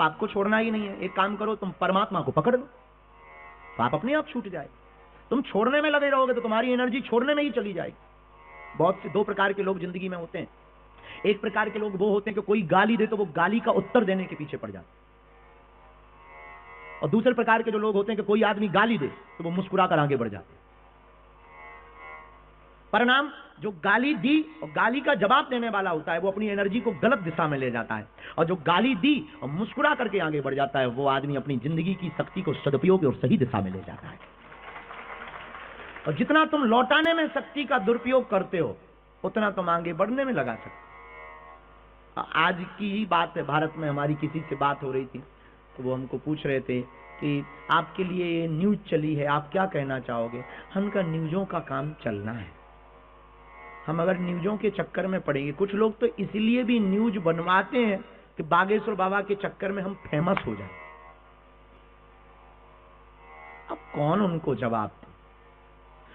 पाप को छोड़ना ही नहीं है। एक काम करो, तुम परमात्मा को पकड़ लो, पाप अपने आप छूट जाए। तुम छोड़ने में लगे रहोगे तो तुम्हारी एनर्जी छोड़ने में ही चली जाएगी। बहुत से दो प्रकार के लोग जिंदगी में होते हैं। एक प्रकार के लोग वो होते हैं कि कोई गाली दे तो वो गाली का उत्तर देने के पीछे पड़ जाते, और दूसरे प्रकार के जो लोग होते हैं कि कोई आदमी गाली दे तो वो मुस्कुराकर आगे बढ़ जाते हैं। परिणाम, जो गाली दी और गाली का जवाब देने वाला होता है वो अपनी एनर्जी को गलत दिशा में ले जाता है, और जो गाली दी और मुस्कुरा करके आगे बढ़ जाता है वो आदमी अपनी जिंदगी की शक्ति को सदुपयोग और सही दिशा में ले जाता है। और जितना तुम लौटाने में शक्ति का दुरुपयोग करते हो उतना तुम आगे बढ़ने में लगा सकते। आज की ही बात है, भारत में हमारी किसी से बात हो रही थी तो वो हमको पूछ रहे थे कि आपके लिए ये न्यूज चली है, आप क्या कहना चाहोगे। हमका न्यूजों का काम चलना है, हम अगर न्यूजों के चक्कर में पड़ेंगे, कुछ लोग तो इसलिए भी न्यूज बनवाते हैं कि बागेश्वर बाबा के चक्कर में हम फेमस हो जाए। अब कौन उनको जवाब दे,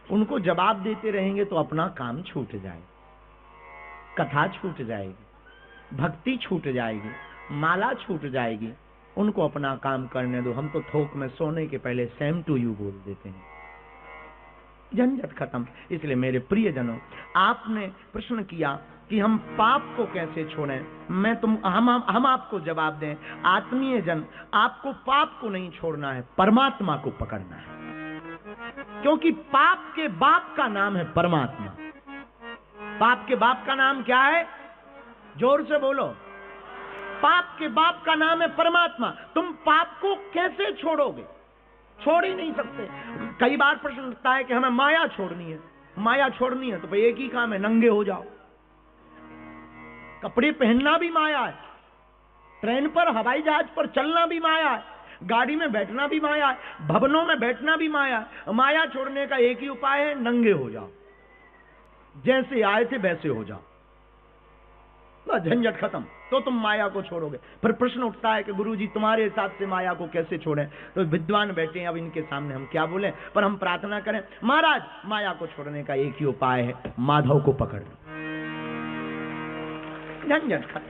उनको जवाब देते रहेंगे तो अपना काम छूट जाए, कथा छूट जाएगी, भक्ति छूट जाएगी, माला छूट जाएगी। उनको अपना काम करने दो। हम तो थोक में सोने के पहले सेम टू यू बोल देते हैं, झंझट खत्म। इसलिए मेरे प्रियजनों, आपने प्रश्न किया कि हम पाप को कैसे छोड़ें, हम आपको जवाब दें। आत्मीय जन, आपको पाप को नहीं छोड़ना है, परमात्मा को पकड़ना है, क्योंकि पाप के बाप का नाम है परमात्मा। पाप के बाप का नाम क्या है? जोर से बोलो। पाप के बाप का नाम है परमात्मा। तुम पाप को कैसे छोड़ोगे? छोड़ ही नहीं सकते। कई बार प्रश्न उठता है कि हमें माया छोड़नी है। माया छोड़नी है तो भाई एक ही काम है, नंगे हो जाओ। कपड़े पहनना भी माया है, ट्रेन पर हवाई जहाज पर चलना भी माया है, गाड़ी में बैठना भी माया है, भवनों में बैठना भी माया है। माया छोड़ने का एक ही उपाय है, नंगे हो जाओ, जैसे आए थे वैसे हो जाओ, बस झंझट खत्म। तो तुम माया को छोड़ोगे। फिर प्रश्न उठता है कि गुरुजी तुम्हारे हिसाब से माया को कैसे छोड़ें। तो विद्वान बैठे हैं, अब इनके सामने हम क्या बोलें, पर हम प्रार्थना करें, महाराज माया को छोड़ने का एक ही उपाय है, माधव को पकड़ लो, झंझट खत्म।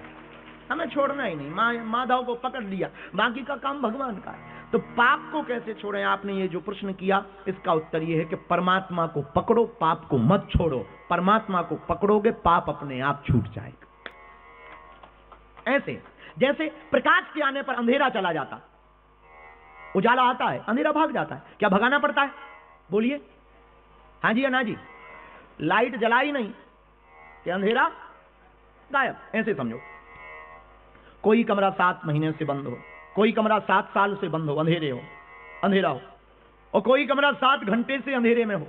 हमें छोड़ना ही नहीं, माधव को पकड़ लिया, बाकी का काम भगवान का है। तो पाप को कैसे छोड़ें? आपने ये जो प्रश्न किया इसका उत्तर ये है कि परमात्मा को पकड़ो, पाप को मत छोड़ो। परमात्मा को पकड़ोगे पाप अपने आप छूट जाएगा। ऐसे जैसे प्रकाश के आने पर अंधेरा चला जाता, उजाला आता है, अंधेरा भाग जाता है। क्या भगाना पड़ता है? बोलिए हाँ जी या ना जी। लाइट जलाई नहीं कि अंधेरा गायब। ऐसे समझो, कोई कमरा 7 महीने से बंद हो, कोई कमरा 7 साल से बंद हो, अंधेरा हो, और कोई कमरा 7 घंटे से अंधेरे में हो।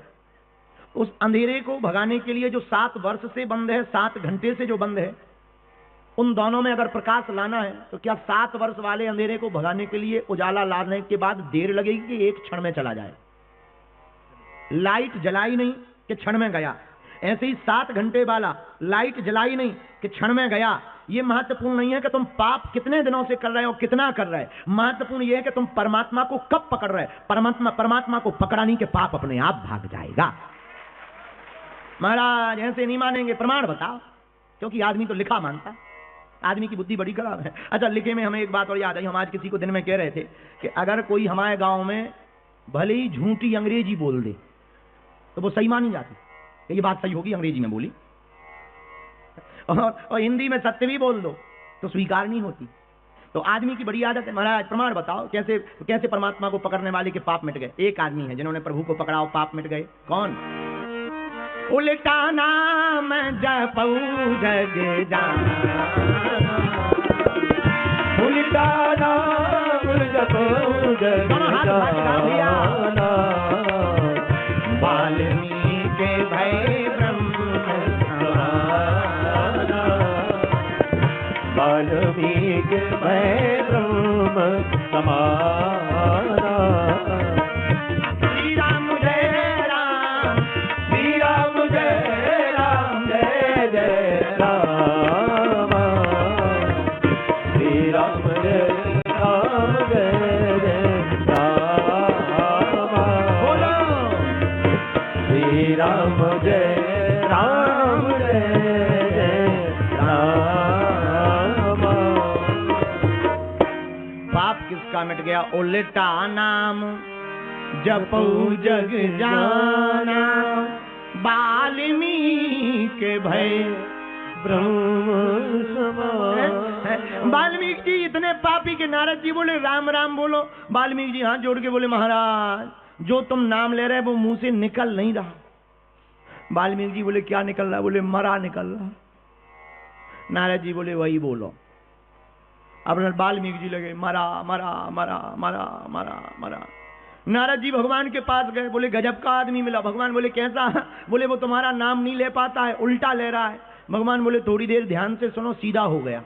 उस अंधेरे को भगाने के लिए जो 7 वर्ष से बंद है, 7 घंटे से जो बंद है, उन दोनों में अगर प्रकाश लाना है तो क्या 7 वर्ष वाले अंधेरे को भगाने के लिए उजाला लाने के बाद देर लगेगी कि एक क्षण में चला जाए? लाइट जलाई नहीं कि क्षण में गया। ऐसे ही 7 घंटे वाला लाइट जलाई नहीं कि क्षण में गया। ये महत्वपूर्ण नहीं है कि तुम पाप कितने दिनों से कर रहे हो, कितना कर रहे हो। महत्वपूर्ण यह है कि तुम परमात्मा को कब पकड़ रहे हो। परमात्मा को पकड़ा नहीं कि पाप अपने आप भाग जाएगा। महाराज ऐसे नहीं मानेंगे, प्रमाण बताओ, क्योंकि आदमी तो लिखा मानता, आदमी की बुद्धि बड़ी खराब है। अच्छा, लिखे में हमें एक बात और याद आई। हम आज किसी को दिन में कह रहे थे कि अगर कोई हमारे गांव में भले ही झूठी अंग्रेजी बोल दे तो वो सही मानी जाती, ये बात सही होगी, अंग्रेजी में बोली, और हिंदी में सत्य भी बोल दो तो स्वीकार नहीं होती। तो आदमी की बड़ी आदत है। महाराज प्रमाण बताओ, कैसे परमात्मा को पकड़ने वाले के पाप मिट गए। एक आदमी है जिन्होंने प्रभु को पकड़ा और पाप मिट गए। कौन? उल्टा नाम जपऊ जग जाना, उल्टा नाम जपऊ जग जाना, वाल्मीकि भय ब्रह्म समाना, वाल्मीकि भय ब्रह्म समाना। का मिट गया। उल्टा नाम जपौ जग जाना, वाल्मीकि भय ब्रह्म समान। वाल्मीकि जी इतने पापी के नारद जी बोले राम राम बोलो। वाल्मीकि जी हाथ जोड़ के बोले महाराज जो तुम नाम ले रहे वो मुंह से निकल नहीं रहा। वाल्मीकि जी बोले क्या निकल रहा? बोले मरा निकल रहा। नारद जी बोले वही बोलो। अब वाल्मीकि जी लगे मरा मरा मरा मरा मरा मरा। नारद जी भगवान के पास गए, बोले गजब का आदमी मिला। भगवान बोले कैसा? बोले वो तुम्हारा नाम नहीं ले पाता है, उल्टा ले रहा है। भगवान बोले थोड़ी देर ध्यान से सुनो, सीधा हो गया।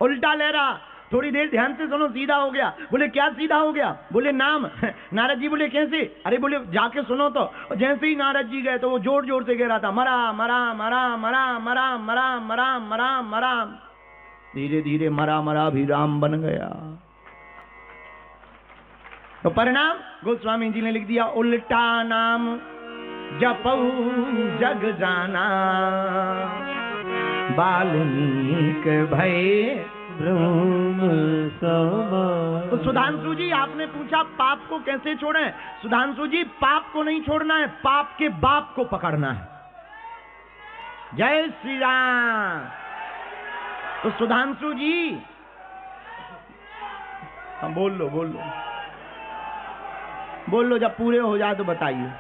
उल्टा ले रहा, थोड़ी देर ध्यान से सुनो, सीधा हो गया। बोले क्या सीधा हो गया? बोले नाम। नारद जी बोले कैसे? अरे बोले जाके सुनो तो। जैसे ही नारद जी गए तो वो जोर जोर से कह रहा था मरा मरा मरा मरा मरा मरा मरा मरा मरा। धीरे धीरे मरा मरा भी राम बन गया। तो परिणाम गोस्वामी जी ने लिख दिया उल्टा नाम जपौ जग जाना, वाल्मीकि भय ब्रह्म समान। तो सुधांशु जी आपने पूछा पाप को कैसे छोड़ें? सुधांशु जी पाप को नहीं छोड़ना है, पाप के बाप को पकड़ना है। जय श्री राम। तो सुधांशु जी हम बोल लो बोल लो, जब पूरे हो जाए तो बताइए।